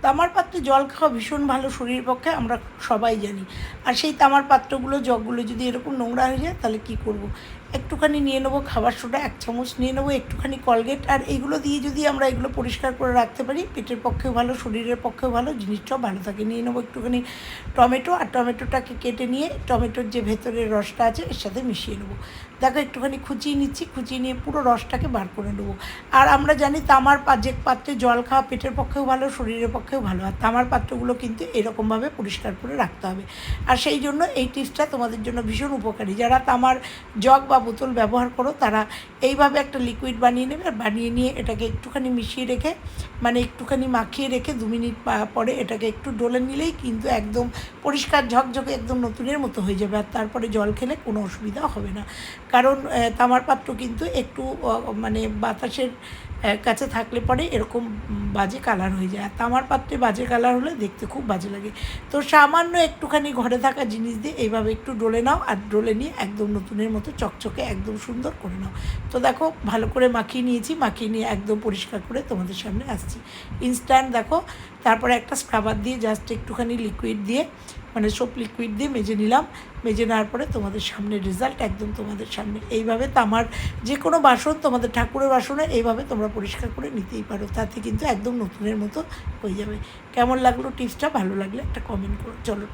তামার পাত্রে জল খাওয়া ভীষণ ভালো শরীরের পক্ষে, আমরা সবাই জানি। আর সেই তামার পাত্রগুলো জগগুলো যদি এরকম নোংরা হয়ে যায় তাহলে কী করব, একটুখানি নিয়ে নেবো খাবার সোডা 1 চামচ নিয়ে নেবো, একটুখানি কলগেট, আর এইগুলো দিয়ে যদি আমরা এগুলো পরিষ্কার করে রাখতে পারি পেটের পক্ষেও ভালো, শরীরের পক্ষেও ভালো, জিনিসটাও ভালো থাকে। নিয়ে নেবো একটুখানি টমেটো, আর টমেটোটাকে কেটে নিয়ে টমেটোর যে ভেতরের রসটা আছে এর সাথে মিশিয়ে নেবো। দেখো একটুখানি খুঁচিয়ে নিচ্ছি, খুঁচিয়ে নিয়ে পুরো রসটাকে বার করে নেবো। আর আমরা জানি তামার যে পাত্রে জল খাওয়া পেটের পক্ষেও ভালো, শরীরের পক্ষেও ভালো। আর তামার পাত্রগুলো কিন্তু এরকমভাবে পরিষ্কার করে রাখতে হবে। আর সেই জন্য এই টিপসটা তোমাদের জন্য ভীষণ উপকারী। যারা তামার জগ বা বোতল ব্যবহার করো তারা এইভাবে একটা লিকুইড বানিয়ে নেবে, বানিয়ে নিয়ে এটাকে একটুখানি মিশিয়ে রেখে, মানে একটুখানি মাখিয়ে রেখে 2 মিনিট পরে এটাকে একটু ডলে নিলেই কিন্তু একদম পরিষ্কার ঝকঝকে একদম নতুনের মতো হয়ে যাবে। আর তারপরে জল খেলে কোনো অসুবিধা হবে না। কারণ তামার পাত্র কিন্তু একটু মানে বাতাসের কাছে থাকলে পরে এরকম বাজে কালার হয়ে যায়। আর তামার পাত্রে বাজে কালার হলে দেখতে খুব বাজে লাগে। তো সামান্য একটুখানি ঘরে থাকা জিনিস দিয়ে এইভাবে একটু ডলে নাও, আর ডলে নিয়ে একদম নতুনের মতো চকচকে একদম সুন্দর করে নাও। তো দেখো ভালো করে মাখিয়ে নিয়েছি, মাখিয়ে নিয়ে একদম পরিষ্কার করে তোমাদের সামনে আসছি ইনস্ট্যান্ট। দেখো তারপরে একটা স্ক্রাবার দিয়ে জাস্ট একটুখানি লিকুইড দিয়ে, মানে সোপ লিকুইড দিয়ে মেজে নিলাম। মেজে নেওয়ার পরে তোমাদের সামনে রেজাল্ট একদম তোমাদের সামনে। এইভাবে তামার যে কোনো বাসন, তোমাদের ঠাকুরের বাসনে এইভাবে তোমরা পরিষ্কার করে নিতেই পারো, তাতে কিন্তু একদম নতুনের মতো হয়ে যাবে। কেমন লাগলো টিপসটা? ভালো লাগলে একটা কমেন্ট করো। চলো।